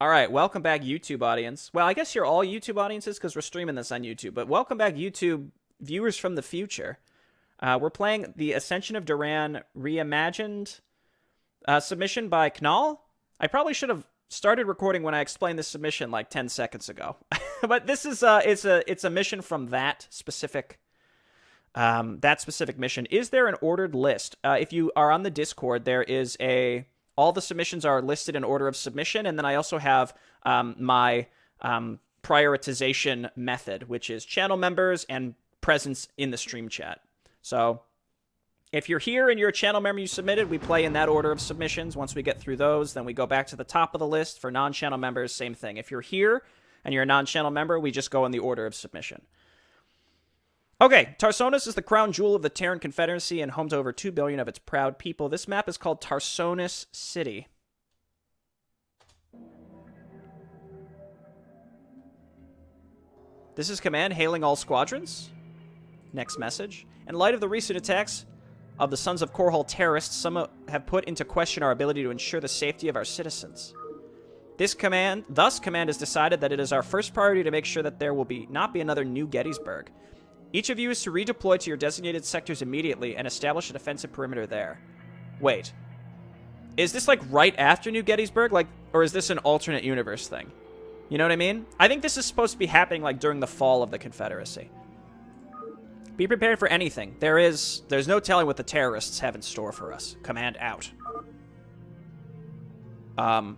All right, welcome back, YouTube audience. Well, I guess you're all YouTube audiences because we're streaming this on YouTube, but welcome back, YouTube viewers from the future. We're playing the Ascension of Duran Reimagined submission by Knall. I probably should have started recording when I explained this submission like 10 seconds ago. But this is it's a mission from that specific mission. Is there an ordered list? If you are on the Discord, there is all the submissions are listed in order of submission, and then I also have my prioritization method, which is channel members and presence in the stream chat. So if you're here and you're a channel member you submitted, we play in that order of submissions. Once we get through those, then we go back to the top of the list. For non-channel members, same thing. If you're here and you're a non-channel member, we just go in the order of submission. Okay, Tarsonis is the crown jewel of the Terran Confederacy and home to over 2 billion of its proud people. This map is called Tarsonis City. This is command hailing all squadrons. Next message. In light of the recent attacks of the Sons of Korhal terrorists, some have put into question our ability to ensure the safety of our citizens. Thus, command has decided that it is our first priority to make sure that there will not be another new Gettysburg. Each of you is to redeploy to your designated sectors immediately and establish a defensive perimeter there. Wait. Is this like right after New Gettysburg? Or is this an alternate universe thing? You know what I mean? I think this is supposed to be happening like during the fall of the Confederacy. Be prepared for anything. There's no telling what the terrorists have in store for us. Command out. Hang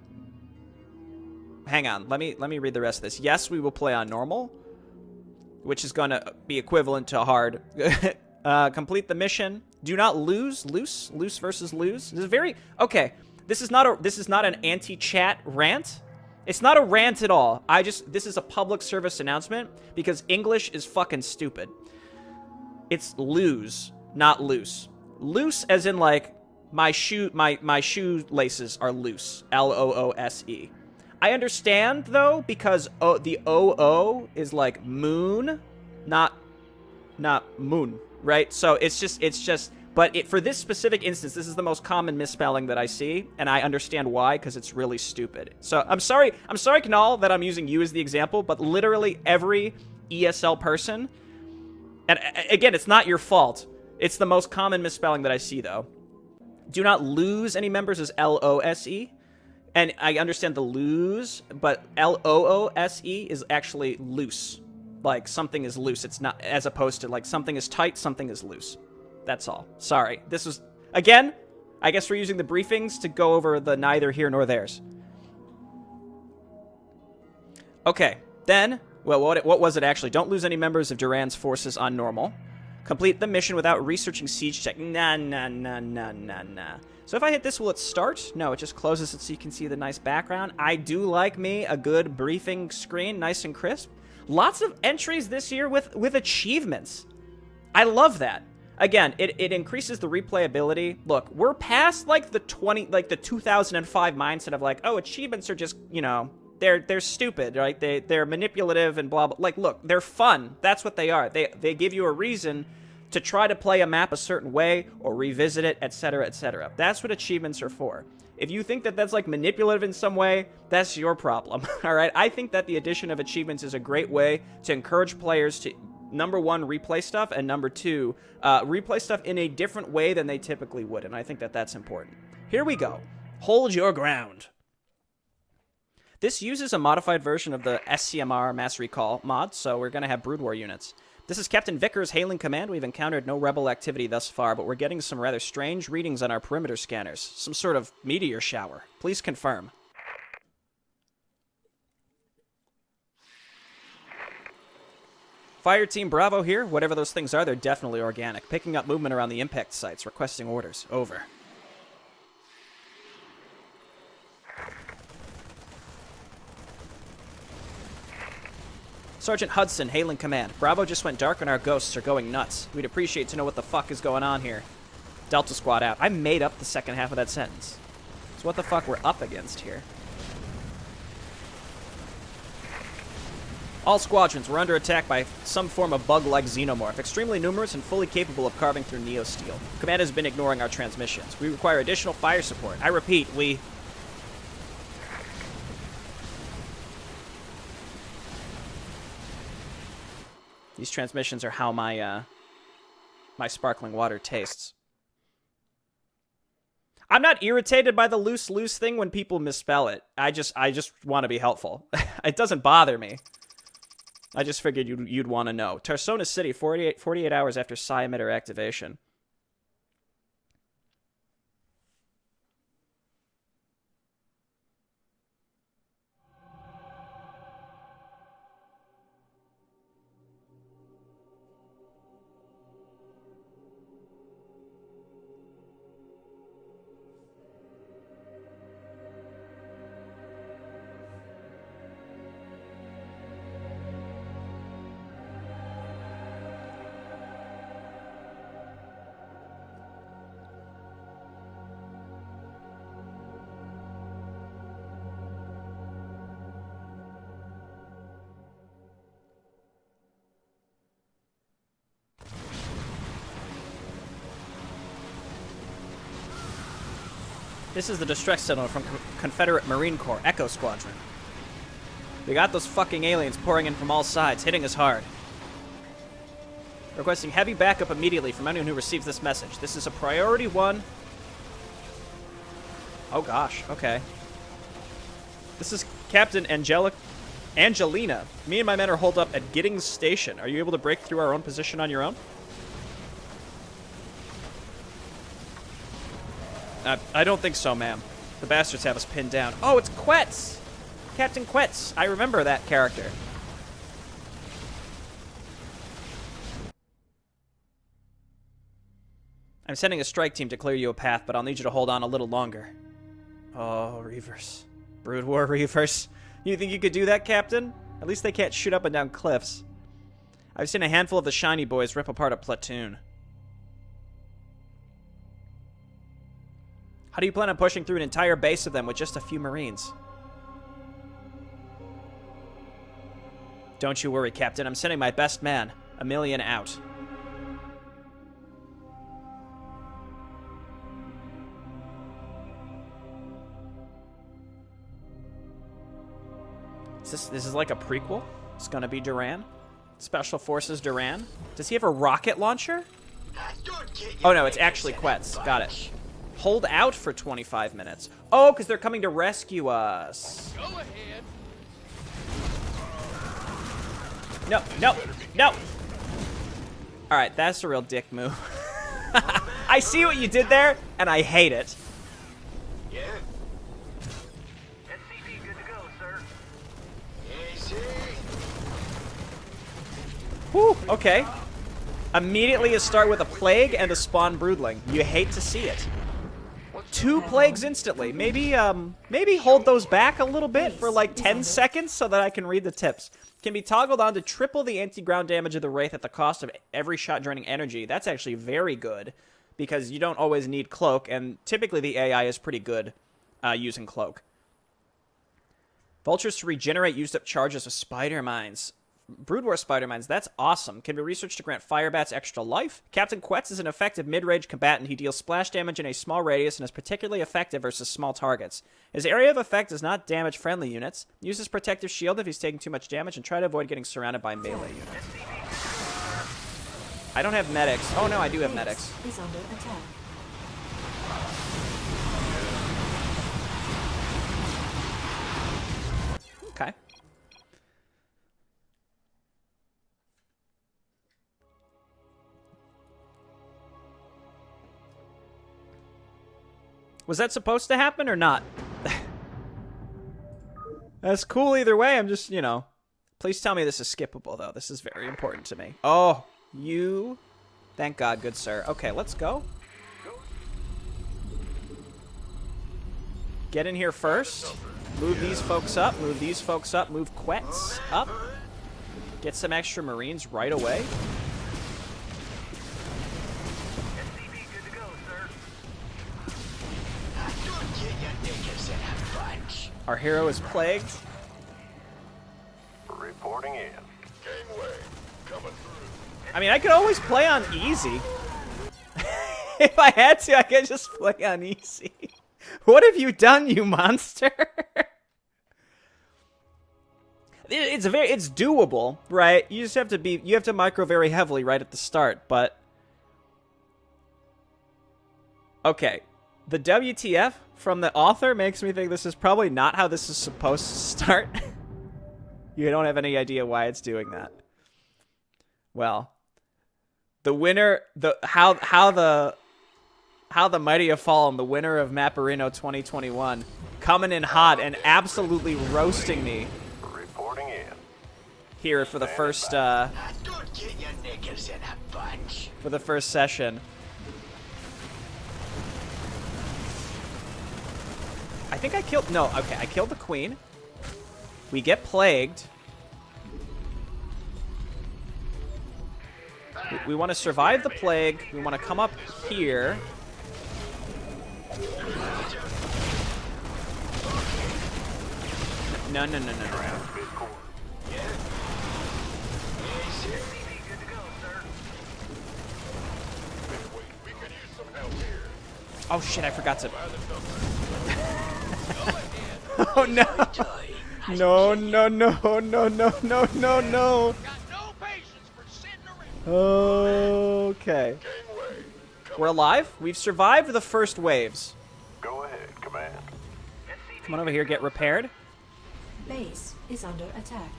on. Let me read the rest of this. Yes, we will play on normal, which is going to be equivalent to hard. Complete the mission. Do not lose. Loose versus lose. This is very... Okay, this is not an anti-chat rant. It's not a rant at all. This is a public service announcement because English is fucking stupid. It's lose, not loose. Loose as in like my shoelaces are loose. L-O-O-S-E. I understand, though, because the O-O is like moon, not moon, right? So it's just, but for this specific instance, this is the most common misspelling that I see, and I understand why, because it's really stupid. So I'm sorry, Knall, that I'm using you as the example, but literally every ESL person, and again, it's not your fault. It's the most common misspelling that I see, though. Do not lose any members is L-O-S-E. And I understand the lose, but L-O-O-S-E is actually loose. Like, something is loose. It's not, as opposed to, like, something is tight, something is loose. That's all. Sorry. This was, again, I guess we're using the briefings to go over the neither here nor theirs. Okay, then, well, what was it actually? Don't lose any members of Duran's forces on normal. Complete the mission without researching siege tech. Nah. So if I hit this, will it start? No, it just closes it so you can see the nice background. I do like me a good briefing screen, nice and crisp. Lots of entries this year with achievements. I love that. Again, it increases the replayability. Look, we're past like the 2005 mindset of like, oh, achievements are just, you know, they're stupid, right? They're manipulative and blah blah. Like, look, they're fun. That's what they are. They give you a reason to try to play a map a certain way or revisit it, etc., etc. That's what achievements are for. If you think that that's like manipulative in some way, that's your problem. All right. I think that the addition of achievements is a great way to encourage players to, number one, replay stuff, and number two, replay stuff in a different way than they typically would. And I think that that's important. Here we go. Hold your ground. This uses a modified version of the SCMR Mass Recall mod, so we're going to have Brood War units. This is Captain Vickers hailing command. We've encountered no rebel activity thus far, but we're getting some rather strange readings on our perimeter scanners. Some sort of meteor shower. Please confirm. Fire Team Bravo here. Whatever those things are, they're definitely organic. Picking up movement around the impact sites. Requesting orders. Over. Sergeant Hudson, hailing command. Bravo just went dark and our ghosts are going nuts. We'd appreciate to know what the fuck is going on here. Delta Squad out. I made up the second half of that sentence. So what the fuck we're up against here? All squadrons were under attack by some form of bug-like xenomorph, extremely numerous and fully capable of carving through neosteel. Command has been ignoring our transmissions. We require additional fire support. I repeat, we... These transmissions are how my my sparkling water tastes. I'm not irritated by the loose thing when people misspell it. I just want to be helpful. It doesn't bother me. I just figured you'd want to know. Tarsonis City, 48 hours after psi emitter activation. This is the distress signal from Confederate Marine Corps Echo Squadron. We got those fucking aliens pouring in from all sides, hitting us hard. Requesting heavy backup immediately from anyone who receives this message. This is a priority 1. Oh gosh, okay. This is Captain Angelina. Me and my men are holed up at Giddings Station. Are you able to break through our own position on your own? I don't think so, ma'am. The bastards have us pinned down. Oh, it's Quetz! Captain Quetz. I remember that character. I'm sending a strike team to clear you a path, but I'll need you to hold on a little longer. Oh, Reavers. Brood War Reavers. You think you could do that, Captain? At least they can't shoot up and down cliffs. I've seen a handful of the shiny boys rip apart a platoon. How do you plan on pushing through an entire base of them with just a few Marines? Don't you worry, Captain. I'm sending my best man, Emilian, out. This is like a prequel? It's gonna be Duran? Special Forces Duran? Does he have a rocket launcher? Oh no, it's actually Quetz. Got it. Hold out for 25 minutes. Oh, because they're coming to rescue us. Go ahead. No, no, no. All right, that's a real dick move. I see what you did there, and I hate it. Yeah. SCP good to go, sir. Easy. Whew, okay. Immediately you start with a plague and a spawn broodling. You hate to see it. 2 plagues instantly. Maybe hold those back a little bit for like 10 seconds so that I can read the tips. Can be toggled on to triple the anti-ground damage of the Wraith at the cost of every shot draining energy. That's actually very good because you don't always need Cloak, and typically the AI is pretty good using Cloak. Vultures to regenerate used up charges with Spider Mines. Brood War Spider Mines, that's awesome. Can be researched to grant Firebats extra life. Captain Quetz is an effective mid-range combatant. He deals splash damage in a small radius and is particularly effective versus small targets. His area of effect does not damage friendly units. Uses Protective Shield if he's taking too much damage, and try to avoid getting surrounded by melee units. I don't have medics. Oh no, I do have medics. Is under attack. Okay. Was that supposed to happen or not? That's cool either way. I'm just, you know. Please tell me this is skippable, though. This is very important to me. Oh, you. Thank God, good sir. Okay, let's go. Get in here first. Move these folks up. Move these folks up. Move Quetz up. Get some extra Marines right away. Our hero is plagued. Reporting in. Gangway coming through. I mean, I could always play on easy. If I had to, I could just play on easy. What have you done, you monster? It's doable, right? You just have to you have to micro very heavily right at the start, but okay. The WTF from the author makes me think this is probably not how this is supposed to start. You don't have any idea why it's doing that. Well, the winner, how the mighty have fallen, the winner of Maporino 2021, coming in hot and absolutely roasting me. Reporting in. Here for the first Don't get your knickers in a bunch. for the first session. I think I killed... No, okay, I killed the queen. We get plagued. We want to survive the plague. We want to come up here. No. Oh shit, I forgot to... Oh no! No. Okay. We're alive. We've survived the first waves. Go ahead, command. Come on over here, get repaired. Base is under attack.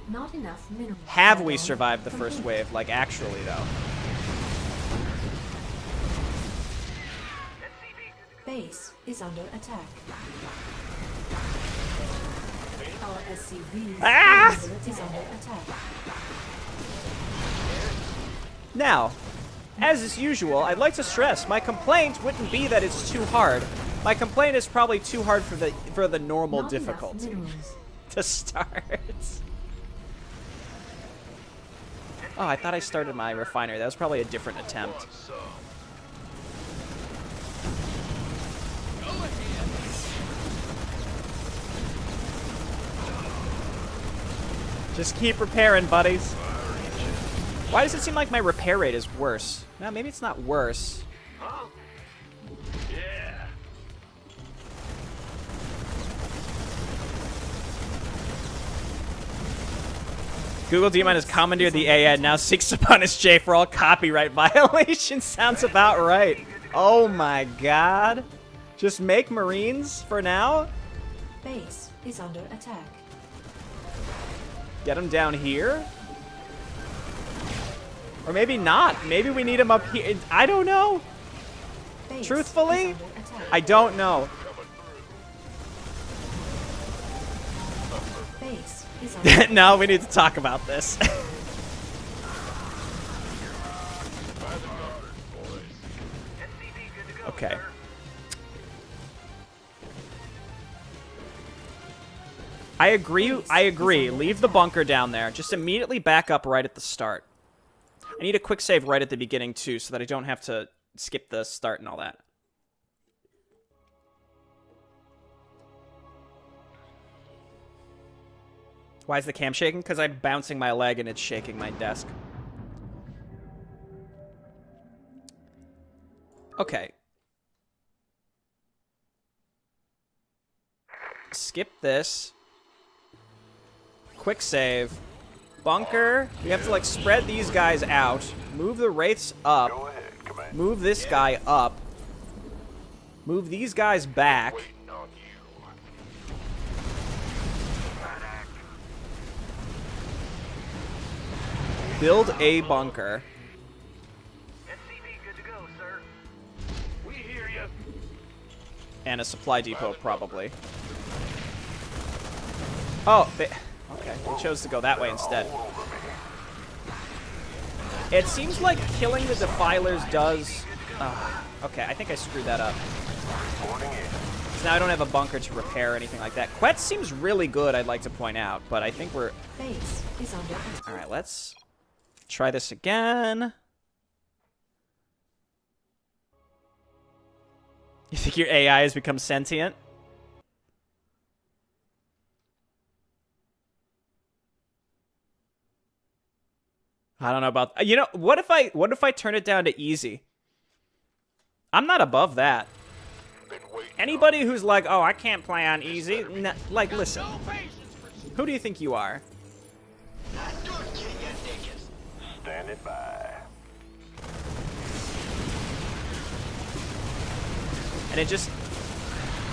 Not enough minerals. Have we survived the first wave? Like, actually, though. Base is under attack. Our SCV is under attack. Now, as is usual, I'd like to stress my complaint wouldn't be that it's too hard. My complaint is probably too hard for the normal Not difficulty enough minerals. to start. Oh, I thought I started my refinery. That was probably a different attempt. Just keep repairing, buddies. Why does it seem like my repair rate is worse? No, maybe it's not worse. Yeah. Google Demon has commandeered the AI and now seeks to punish Jay for all copyright violations. Sounds about right. Oh my god. Just make Marines for now? Base is under attack. Get him down here? Or maybe not. Maybe we need him up here. I don't know. Base Truthfully, is under attack. I don't know. Base is under attack. No, we need to talk about this. Okay. I agree. Leave the bunker down there. Just immediately back up right at the start. I need a quick save right at the beginning, too, so that I don't have to skip the start and all that. Why is the cam shaking? Because I'm bouncing my leg and it's shaking my desk. Okay. Skip this. Quick save. Bunker. We have to, like, spread these guys out. Move the wraiths up. Go ahead, command. Move this guy up. Move these guys back. Waiting on you. Build a bunker. SCV good to go, sir. We hear you. And a supply depot, probably. Oh, okay. They chose to go that way instead. It seems like killing the defilers does... okay, I think I screwed that up. So now I don't have a bunker to repair or anything like that. Quetz seems really good, I'd like to point out, but I think we're... Base is under attack. Alright, let's try this again. You think your AI has become sentient? I don't know about... You know, what if I turn it down to easy? I'm not above that. Anybody who's like, oh, I can't play on easy, like, listen. Who do you think you are? Standing by. And it just...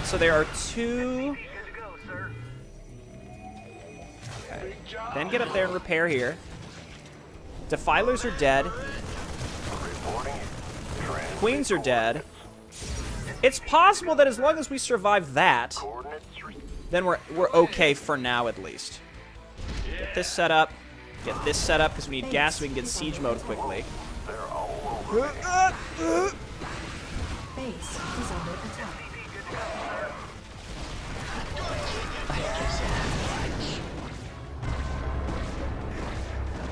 So there are two... Good to go, sir. Okay. Then get up there and repair here. Defilers are dead. Reporting. Queens are dead. It's possible that as long as we survive that, Coordinates. then we're okay for now at least. Get this set up. Get this set up because we need gas so we can get siege mode quickly. They're all over. Base is under attack.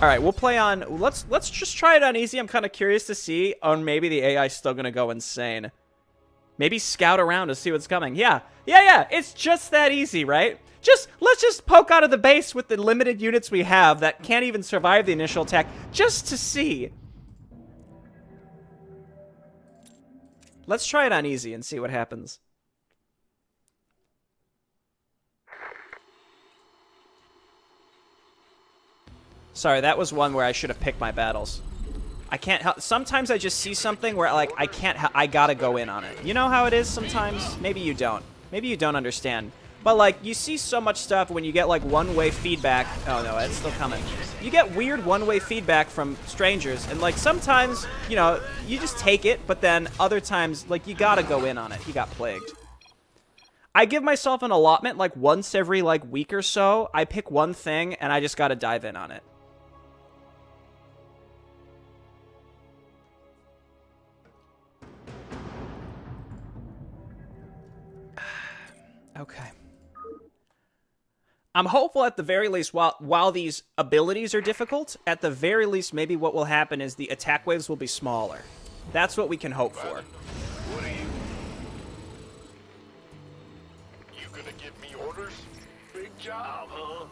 All right, we'll play on. Let's just try it on easy. I'm kind of curious to see on maybe the AI is still gonna go insane. Maybe scout around to see what's coming. Yeah. It's just that easy, right? Let's just poke out of the base with the limited units we have that can't even survive the initial attack, just to see. Let's try it on easy and see what happens. Sorry, that was one where I should have picked my battles. I can't help. Sometimes I just see something where, like, I gotta go in on it. You know how it is sometimes? Maybe you don't. Maybe you don't understand. But, like, you see so much stuff when you get, like, one-way feedback. Oh, no, it's still coming. You get weird one-way feedback from strangers. And, like, sometimes, you know, you just take it. But then other times, like, you gotta go in on it. You got plagued. I give myself an allotment, like, once every, like, week or so. I pick one thing, and I just gotta dive in on it. Okay. I'm hopeful at the very least, while these abilities are difficult, at the very least, maybe what will happen is the attack waves will be smaller. That's what we can hope for. What are you? You gonna give me orders? Big job, huh?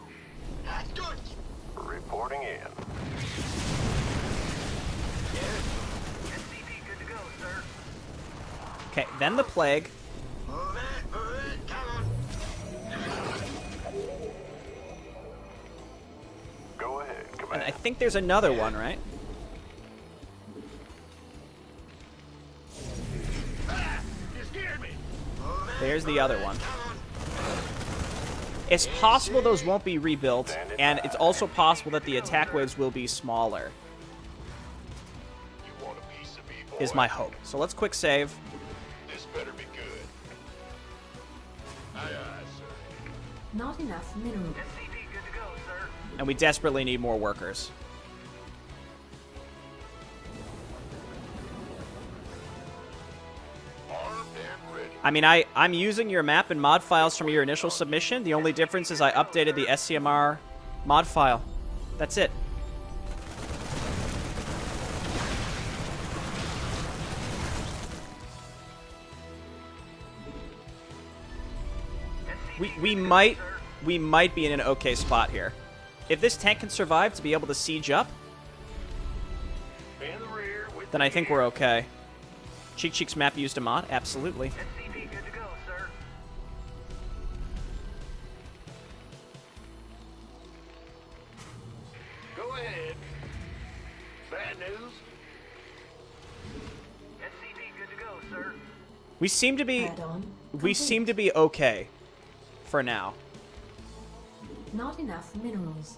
That's good. Reporting in. SCP good to go, sir. Okay, then the plague. Go ahead, And Commander. I think there's another one, right? You scared me. There's the other one. It's possible those won't be rebuilt, and it's also possible that the attack waves will be smaller, You want a piece of me, boy? is my hope. So let's quick save. This better be good. Aye, aye, sir. Not enough mineral. SCP good to go, sir. And we desperately need more workers. Armed and ready. I mean, I'm using your map and mod files from your initial submission. The only difference is I updated the SCMR mod file. That's it. We might be in an okay spot here. If this tank can survive to be able to siege up, In the rear with then I think we're okay. Cheek Cheek's map used a mod? Absolutely. SCP good to go, sir. Go ahead. Bad news. SCP good to go, sir. We seem to be Add-on we complete. seem to be okay for now. Not enough minerals.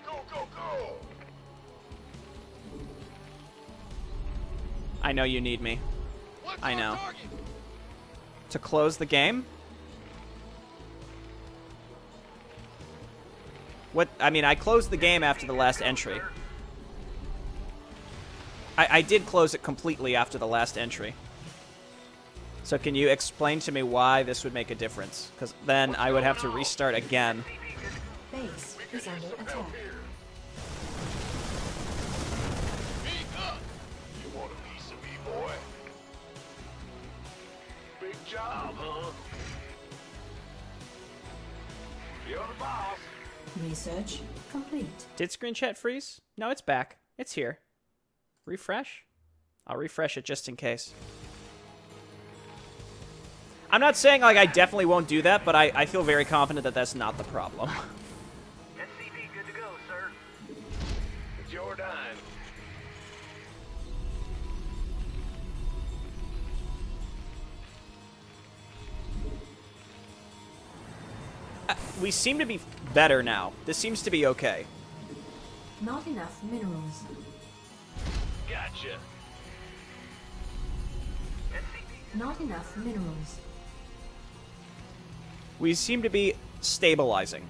Go, go, go. I know you need me. What's I our know. target? To close the game? What? I mean, I closed the game after the last entry. I did close it completely after the last entry. So can you explain to me why this would make a difference? Because then I would have to restart again. Base is under attack. Speak up. You want a piece of me, boy? Big job, huh? You're the boss. Research complete. Did screen chat freeze? No, it's back. It's here. Refresh? I'll refresh it just in case. I'm not saying, like, I definitely won't do that, but I feel very confident that that's not the problem. SCV good to go, sir. It's your dime. We seem to be better now. This seems to be okay. Not enough minerals. Gotcha. Not enough minerals. We seem to be stabilizing.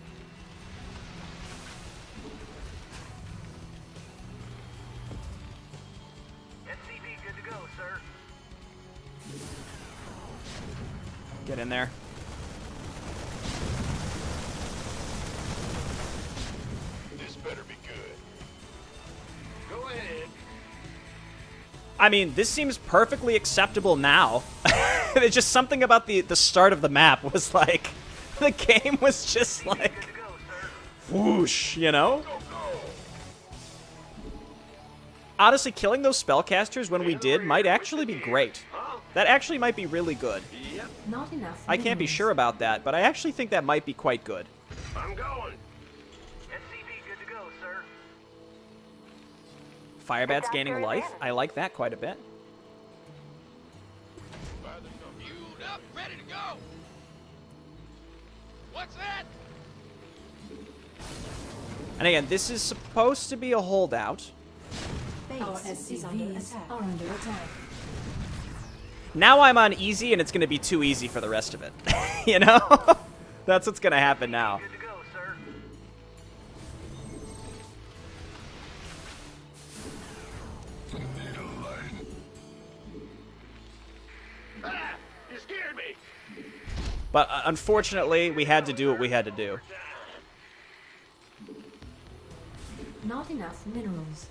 SCV good to go, sir. Get in there. This better be good. Go ahead. I mean, this seems perfectly acceptable now. It's just something about the start of the map was like, the game was just like, whoosh, you know? Honestly, killing those spellcasters when we did might actually be great. That actually might be really good. Yep, Not enough I can't be minerals. sure about that, but I actually think that might be quite good. I'm going. SCV good to go, sir. Firebat's gaining life. I like that quite a bit. Fueled up, ready to go. What's that? And again, this is supposed to be a holdout. Our SCVs are under attack. Now I'm on easy, and it's going to be too easy for the rest of it. You know? That's what's going to happen now. Good to go, sir. Ah, you scared me. But unfortunately, we had to do what we had to do. Not enough minerals.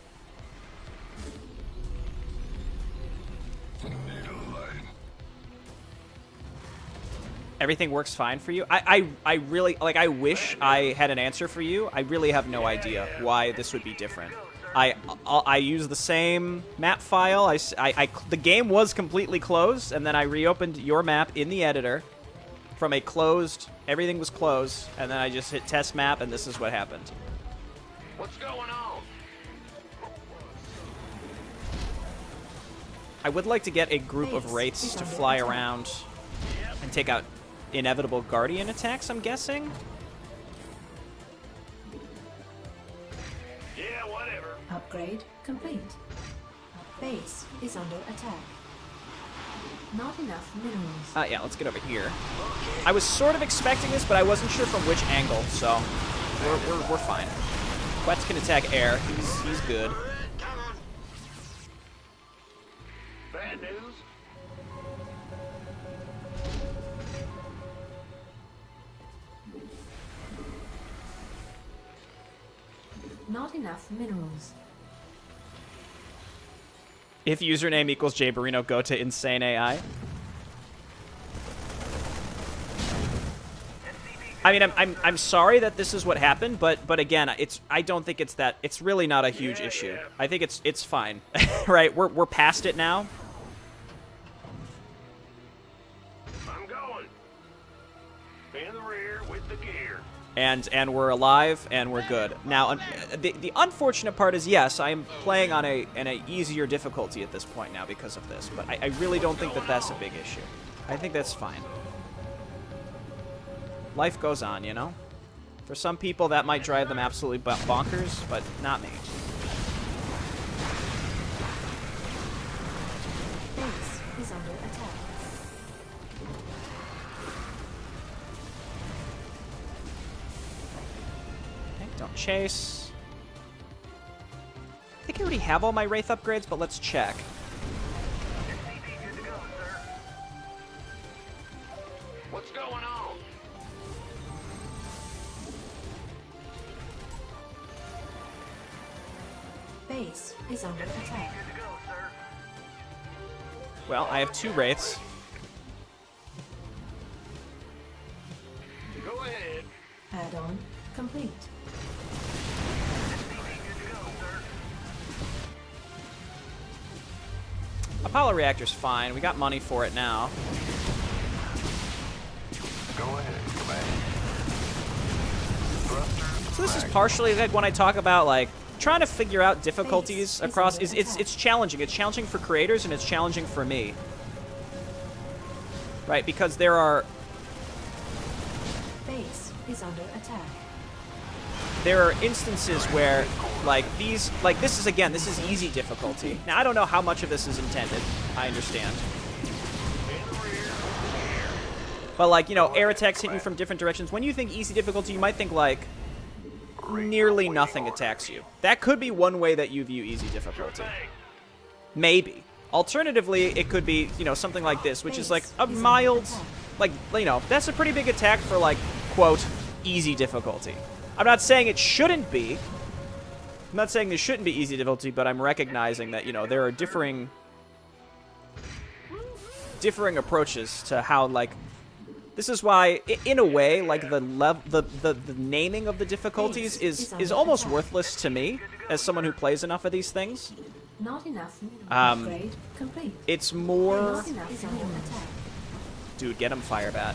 Everything works fine for you. I really, like, I wish I had an answer for you. I really have no idea why this would be different. I use the same map file. The game was completely closed, and then I reopened your map in the editor from a closed, everything was closed, and then I just hit test map, and this is what happened. What's going on? I would like to get a group of wraiths to fly around and take out inevitable guardian attacks, I'm guessing. Yeah, whatever. Upgrade complete. Base is under attack. Not enough minerals. Yeah, let's get over here. I was sort of expecting this, but I wasn't sure from which angle, so we're fine. Quetz can attack air. He's good. Come on. Bad news. Not enough minerals. If username equals Jbarino, go to insane AI. I mean, I'm sorry that this is what happened, but again, I don't think it's really not a huge issue. I think it's fine, right? We're past it now. I'm going. In the rear with the gear. And we're alive and we're good. Now, the unfortunate part is, yes, I am playing on an easier difficulty at this point now because of this, but I really don't think that that's a big issue. I think that's fine. Life goes on, you know? For some people, that might drive them absolutely bonkers, but not me. Base is under attack. Okay, don't chase. I think I already have all my Wraith upgrades, but let's check. SCV good to go, sir. What's going on? Base is under attack. Good to go, sir. Well, I have 2 Wraiths. Go ahead. Add-on complete. SCV good to go, sir. Apollo Reactor's fine. We got money for it now. Go ahead, Command. Thrusters So this is max. partially like when I talk about like trying to figure out difficulties Base is across. under It's attack. challenging. It's challenging for creators and it's challenging for me. Right, because there are Base is under attack. instances where like these this is easy difficulty. Now I don't know how much of this is intended. I understand. But like, you know, air attacks hit you from different directions. When you think easy difficulty, you might think like nearly nothing attacks you. That could be one way that you view easy difficulty. Maybe. Alternatively, it could be, you know, something like this, which is like a mild, like, you know, that's a pretty big attack for like, quote, easy difficulty. I'm not saying it shouldn't be. I'm not saying there shouldn't be easy difficulty, but I'm recognizing that, you know, there are differing approaches to how, like, this is why, in a way, like the naming of the difficulties is almost worthless to me as someone who plays enough of these things. Not enough. Upgrade complete. It's more, Not enough is under attack. dude, get him Firebat.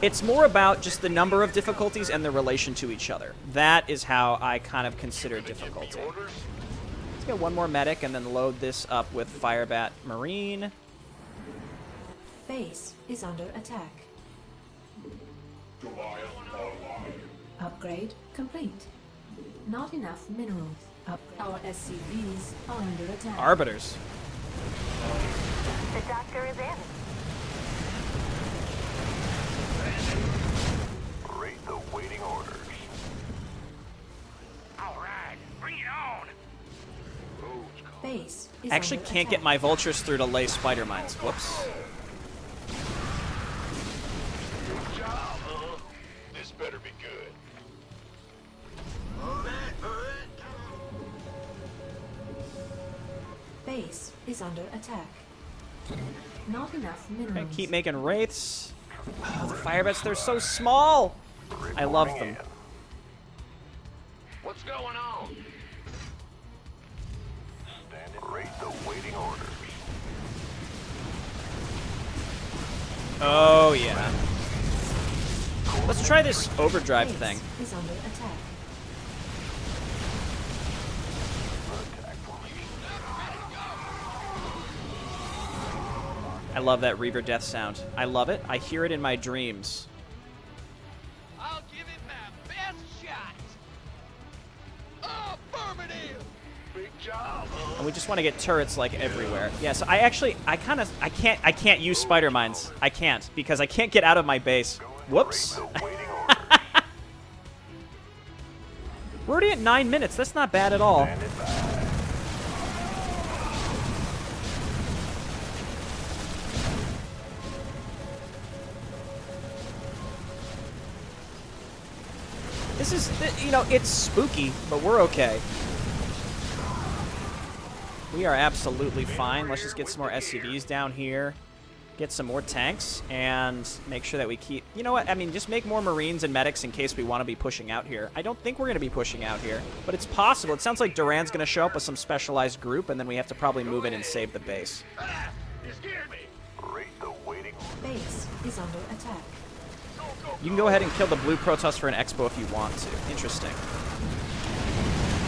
It's more about just the number of difficulties and their relation to each other. That is how I kind of consider difficulty. Let's get one more medic and then load this up with Firebat Marine. Base is under attack. Upgrade complete. Not enough minerals. Our SCVs are under attack. Arbiters. The doctor is in. Rate the waiting orders. All right, bring it on. Base is I actually under can't get attack. my vultures through to lay spider mines. Whoops. Good job, huh? This better be good. Base is under attack. Not enough minerals. I keep making wraiths. Oh, the Firebats, they're so small. I love them. What's going on? Standing. Rate the waiting orders. Oh, yeah. Let's try this overdrive Base thing. is under attack. Attack formation. I love that Reaver death sound. I love it. I hear it in my dreams. I'll give it my best shot. Affirmative. Big job, huh? And we just want to get turrets like everywhere. Yeah, so I can't use spider mines. I can't because I can't get out of my base. Whoops. The waiting orders. We're already at 9 minutes. That's not bad at all. Standing by. This is, you know, it's spooky, but we're okay. We are absolutely fine. Let's just get some more SCVs down here. Get some more tanks, and make sure that we keep... You know what? I mean, just make more Marines and medics in case we want to be pushing out here. I don't think we're going to be pushing out here, but it's possible. It sounds like Duran's going to show up with some specialized group, and then we have to probably move in and save the base. You scared me. Rate the waiting orders. Base is under attack. You can go ahead and kill the blue Protoss for an expo if you want to. Interesting.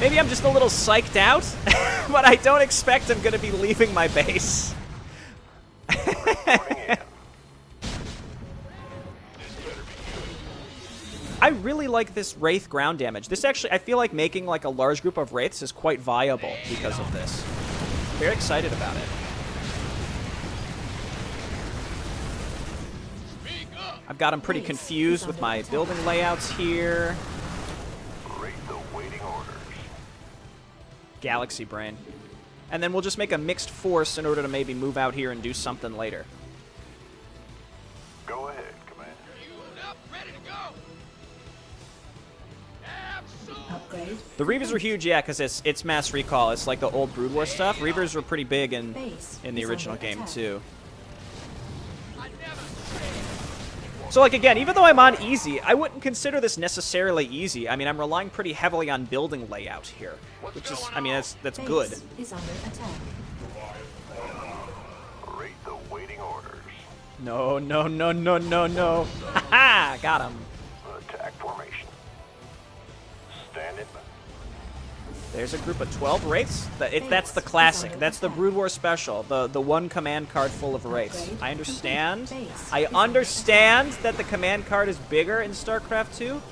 Maybe I'm just a little psyched out, but I don't expect I'm going to be leaving my base. I really like this Wraith ground damage. This actually, I feel like making like a large group of Wraiths is quite viable because of this. Very excited about it. I've got them pretty confused with my building layouts here. Rate the waiting orders. Galaxy Brain. And then we'll just make a mixed force in order to maybe move out here and do something later. Go ahead, Commander. You up, ready to go. Absolutely. Upgrade. The Reavers were huge, yeah, because it's mass recall. It's like the old Brood War stuff. Reavers were pretty big in the original game, too. I never say. So, like, again, even though I'm on easy, I wouldn't consider this necessarily easy. I mean, I'm relying pretty heavily on building layout here, which is, I mean, that's Base good. is under attack. Rate the waiting orders. No, no, no, no, no, no. Ha-ha! Got him. Attack formation. Standing. There's a group of 12 wraiths. That's the classic. That's the Brood War special. The one command card full of wraiths. I understand. I understand that the command card is bigger in StarCraft 2.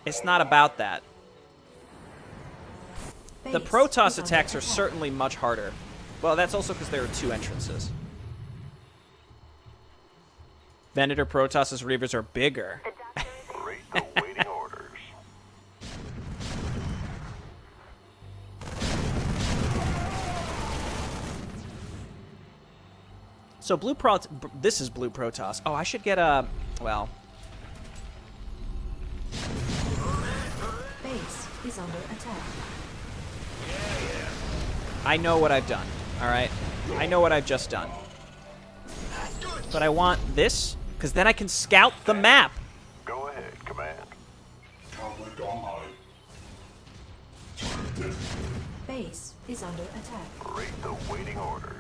It's not about that. The Protoss attacks are certainly much harder. Well, that's also because there are 2 entrances. Venator Protoss' Reavers are bigger. Great. Awaiting orders. So this is Blue Protoss. Oh, I should get a, well. Base is under attack. I know what I've done, all right? I know what I've just done. But I want this, because then I can scout the map. Go ahead, command. Base is under attack. Great. Awaiting orders.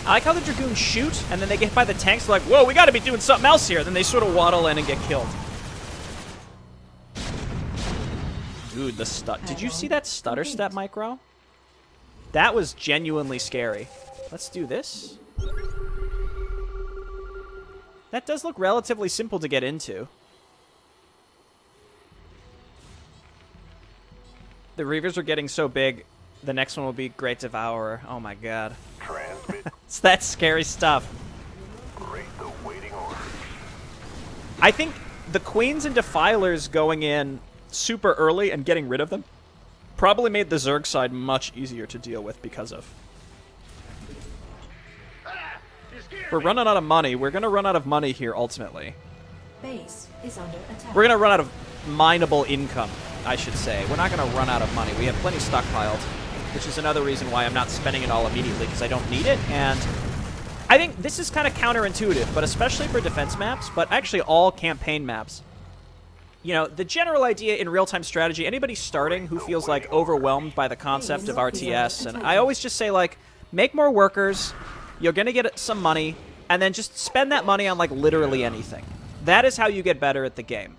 I like how the Dragoons shoot, and then they get by the tanks, they're like, whoa, we gotta be doing something else here. Then they sort of waddle in and get killed. Dude, the stut. Did you see that stutter step, Micro? That was genuinely scary. Let's do this. That does look relatively simple to get into. The Reavers are getting so big, the next one will be Great Devourer. Oh my god. Transmit. It's that scary stuff. Great. Awaiting orders. I think the Queens and Defilers going in super early and getting rid of them probably made the Zerg side much easier to deal with because of. We're running out of money. We're going to run out of money here ultimately. Base is under attack. We're going to run out of mineable income, I should say. We're not going to run out of money. We have plenty stockpiled, which is another reason why I'm not spending it all immediately, because I don't need it. And I think this is kind of counterintuitive, but especially for defense maps, but actually all campaign maps. You know, the general idea in real-time strategy, anybody starting who feels like overwhelmed by the concept of RTS, and I always just say, like, make more workers, you're going to get some money, and then just spend that money on, like, literally anything. That is how you get better at the game,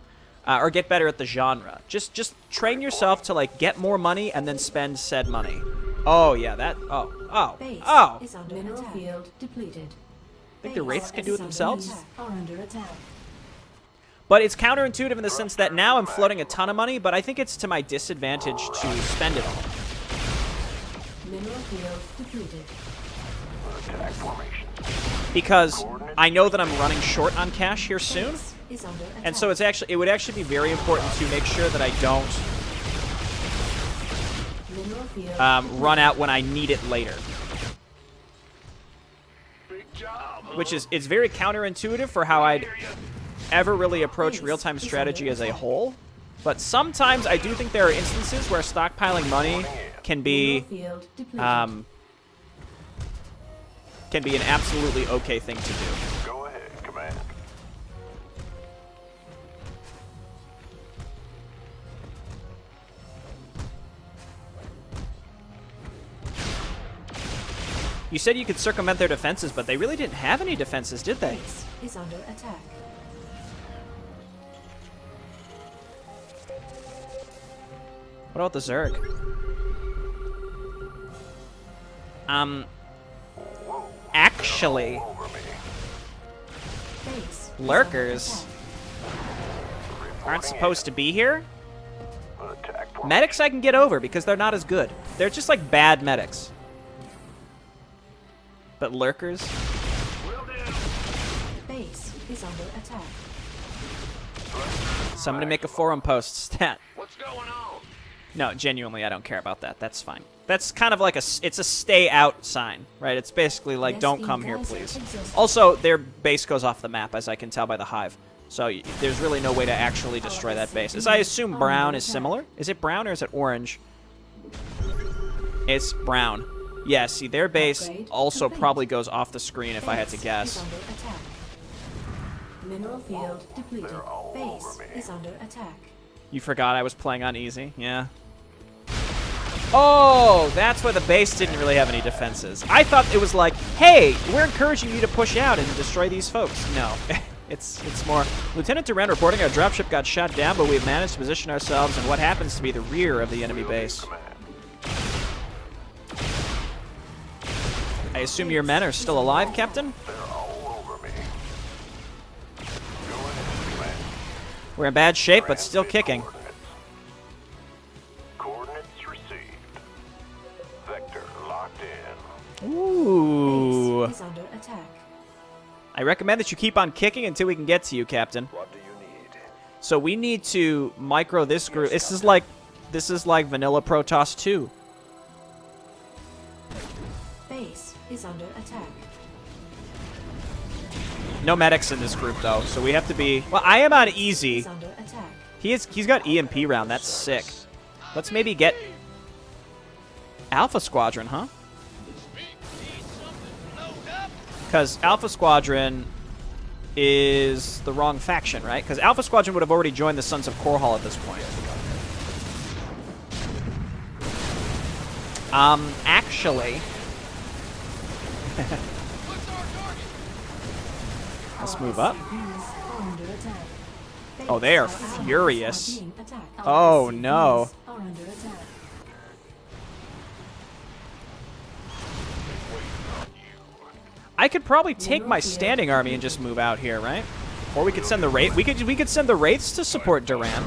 or get better at the genre. Just train yourself to, like, get more money and then spend said money. Oh, yeah, that, oh. Is under mineral field depleted. Think the Wraiths can do it themselves? Are under attack. But it's counterintuitive in the sense that now I'm floating a ton of money, but I think it's to my disadvantage to spend it all. Mineral field depleted. Attack formation. Because I know that I'm running short on cash here soon, Base is under attack. and so it would actually be very important to make sure that I don't Mineral field run out when I need it later. Big job. Which is, it's very counterintuitive for how I'd ever really approach real-time strategy as a whole. But sometimes I do think there are instances where stockpiling money can be field depleted. an absolutely okay thing to do. Go ahead, command. You said you could circumvent their defenses, but they really didn't have any defenses, did they? Base is under attack. What about the Zerg? Actually, Over me. Base is lurkers aren't supposed to be here. Attack formation. Medics I can get over because they're not as good. They're just like bad medics. But lurkers? Will do. Base is under attack. Somebody make a forum post stat. What's going on? No, genuinely, I don't care about that. That's fine. That's kind of like it's a stay out sign, right? It's basically like, don't come here, please. Also, their base goes off the map, as I can tell by the hive. So there's really no way to actually destroy that base. As I assume brown is similar. Is it brown or is it orange? It's brown. Yeah, see, their base also probably goes off the screen if I had to Base guess. is under attack. Mineral field depleted. They're all Base over me. is under attack. You forgot I was playing on easy? Yeah. Oh, that's why the base didn't really have any defenses. I thought it was like, hey, we're encouraging you to push out and destroy these folks. No, it's more. Lieutenant Durant reporting our dropship got shot down, but we've managed to position ourselves in what happens to be the rear of the enemy base. I assume your men are still alive, Captain? They're all over me. We're in bad shape, but still kicking. Coordinates received. Vector locked in. Ooh. Base is under attack. I recommend that you keep on kicking until we can get to you, Captain. What do you need? So we need to micro this group. This is like vanilla Protoss 2. Base is under attack. No medics in this group though, so we have to be. Well, I am on easy. Is under attack. He's got EMP round. That's sick. Let's maybe get Alpha Squadron, huh? Because Alpha Squadron is the wrong faction, right? Because Alpha Squadron would have already joined the Sons of Korhal at this point. Actually, let's move up. SCVs are under attack. Oh, they are Base allies furious. are being attacked. Oh, Our no. SCVs are under attack. I could probably take my standing army and just move out here, right? Or we could send the wraith. We could send the wraiths to support Duran.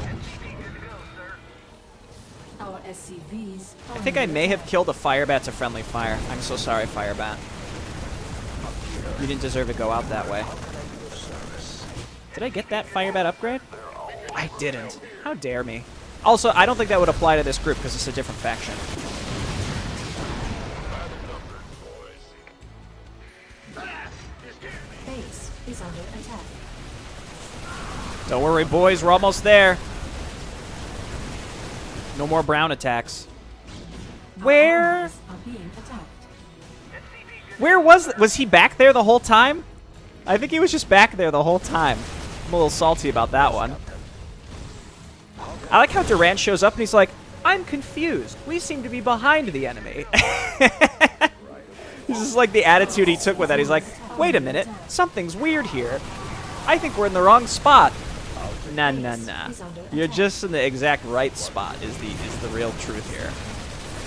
Our SCVs are I think I under may have attack. killed a Firebat's a friendly fire. I'm so sorry, Firebat. You didn't deserve to go out that way. Did I get that Firebat upgrade? I didn't. How dare me. Also, I don't think that would apply to this group because it's a different faction. Base is under attack. Don't worry, boys. We're almost there. No more brown attacks. Our Where? allies are being attacked. Where was he back there the whole time? I think he was just back there the whole time. I'm a little salty about that one. I like how Durant shows up and he's like, I'm confused. We seem to be behind the enemy. This is like the attitude he took with that. He's like, wait a minute, something's weird here. I think we're in the wrong spot. Nah, nah, nah. You're just in the exact right spot is the real truth here.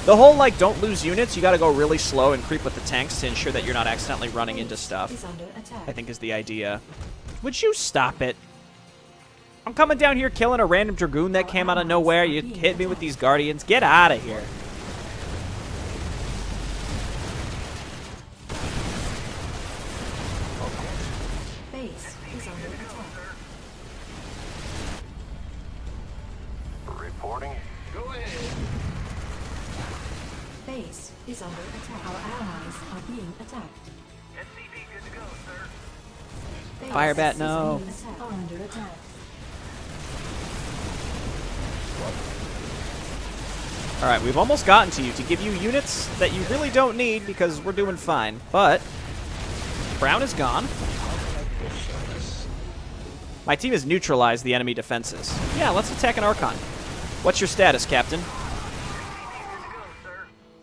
The whole, like, don't lose units, you gotta go really slow and creep with the tanks to ensure that you're not accidentally running into stuff, Is under attack. I think is the idea. Would you stop it? I'm coming down here killing a random Dragoon that came out of nowhere. You hit me with these Guardians. Get out of here. Base is under attack. Reporting. Go ahead. Base is under attack. Our allies are being attacked. SCV good to go, sir. Base Firebat, is no. being attacked. Are under attack. Alright, we've almost gotten to you to give you units that you really don't need because we're doing fine. But Brown is gone. My team has neutralized the enemy defenses. Yeah, let's attack an Archon. What's your status, Captain?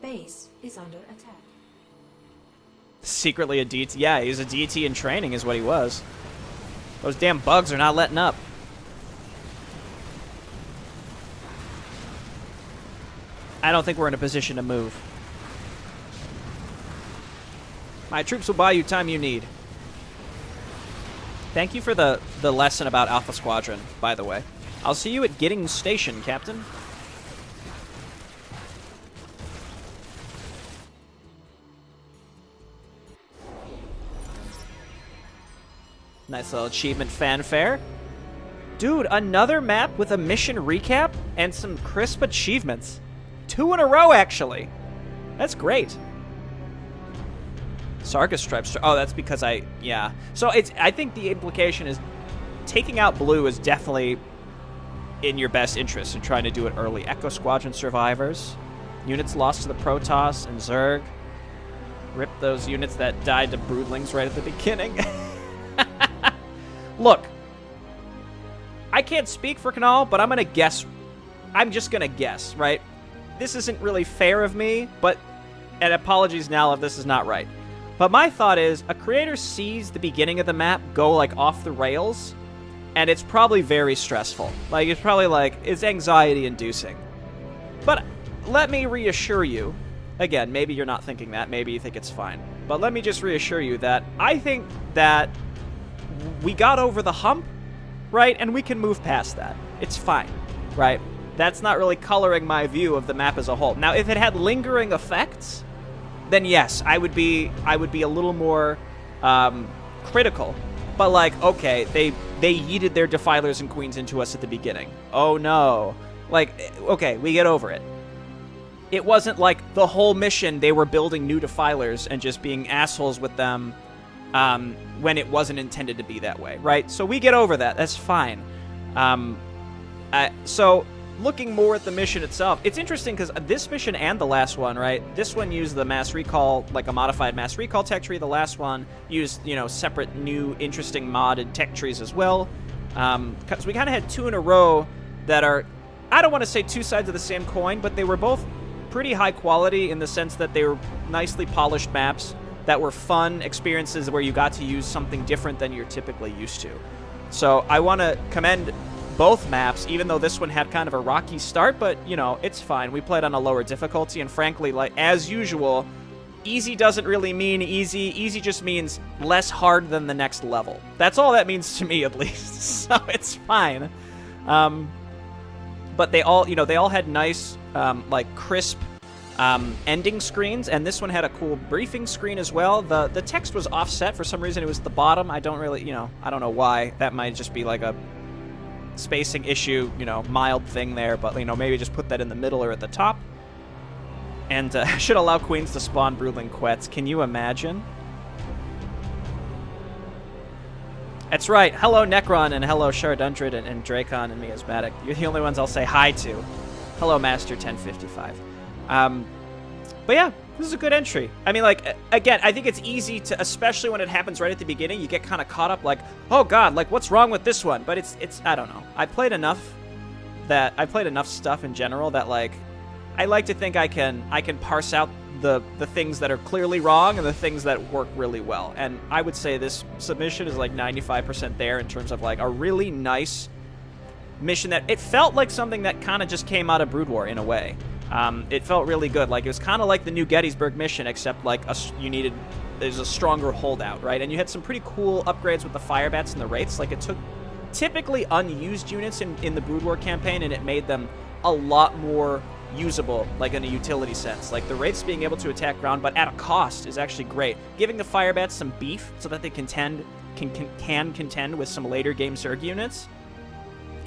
Base is under attack. Secretly a DT. Yeah, he's a DT in training is what he was. Those damn bugs are not letting up. I don't think we're in a position to move. My troops will buy you time you need. Thank you for the lesson about Alpha Squadron, by the way. I'll see you at Giddings Station, Captain. Nice little achievement fanfare. Dude, another map with a mission recap and some crisp achievements. 2 in a row, actually. That's great. Sargus Stripes. Oh, that's because yeah. So I think the implication is taking out blue is definitely in your best interest in trying to do it early. Echo Squadron survivors. Units lost to the Protoss and Zerg. Rip those units that died to Broodlings right at the beginning. Look, I can't speak for Knall, but I'm gonna guess. I'm just gonna guess, right? this isn't really fair of me, but, and apologies now if this is not right. But my thought is, a creator sees the beginning of the map go, like, off the rails, and it's probably very stressful. Like, it's probably, like, it's anxiety-inducing. But let me reassure you, again, maybe you're not thinking that, maybe you think it's fine, but let me just reassure you that I think that we got over the hump, right, and we can move past that. It's fine, right? That's not really coloring my view of the map as a whole. Now, if it had lingering effects, then yes, I would be a little more critical. But, like, okay, they yeeted their Defilers and Queens into us at the beginning. Oh, no. Like, okay, we get over it. It wasn't like the whole mission they were building new Defilers and just being assholes with them when it wasn't intended to be that way, right? So we get over that. That's fine. So looking more at the mission itself, it's interesting because this mission and the last one, right? This one used the mass recall, like a modified mass recall tech tree. The last one used, you know, separate new interesting modded tech trees as well. Because we kind of had two in a row that are, I don't want to say two sides of the same coin, but they were both pretty high quality in the sense that they were nicely polished maps that were fun experiences where you got to use something different than you're typically used to. So I want to commend both maps, even though this one had kind of a rocky start, but, you know, it's fine. We played on a lower difficulty, and frankly, like, as usual, easy doesn't really mean easy. Easy just means less hard than the next level. That's all that means to me, at least. So it's fine. But they all, you know, they all had nice, like, crisp ending screens, and this one had a cool briefing screen as well. The text was offset. For some reason, it was at the bottom. I don't really, you know, I don't know why. That might just be like a spacing issue, you know, mild thing there, but, you know, maybe just put that in the middle or at the top. And should allow queens to spawn broodling quets. Can you imagine? That's right. Hello, Necron, and hello, Shardundred, and Dracon, and Miasmatic. You're the only ones I'll say hi to. Hello, Master 1055. But yeah, this is a good entry. I mean, like, again, I think it's easy to, especially when it happens right at the beginning, you get kind of caught up, like, oh god, like, what's wrong with this one? But it's, I don't know. I played enough stuff in general that, like, I like to think I can parse out the things that are clearly wrong and the things that work really well. And I would say this submission is like 95% there in terms of, like, a really nice mission that it felt like something that kind of just came out of Brood War in a way. It felt really good. Like, it was kind of like the new Gettysburg mission, except, like, there's a stronger holdout, right? And you had some pretty cool upgrades with the Firebats and the Wraiths. Like, it took typically unused units in the Brood War campaign, and it made them a lot more usable, like, in a utility sense. Like, the Wraiths being able to attack ground, but at a cost, is actually great. Giving the Firebats some beef so that they can contend with some later game Zerg units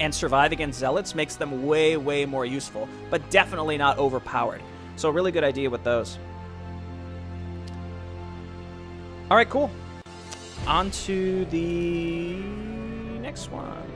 and survive against Zealots makes them way, way more useful, but definitely not overpowered. So a really good idea with those. All right, cool. On to the next one.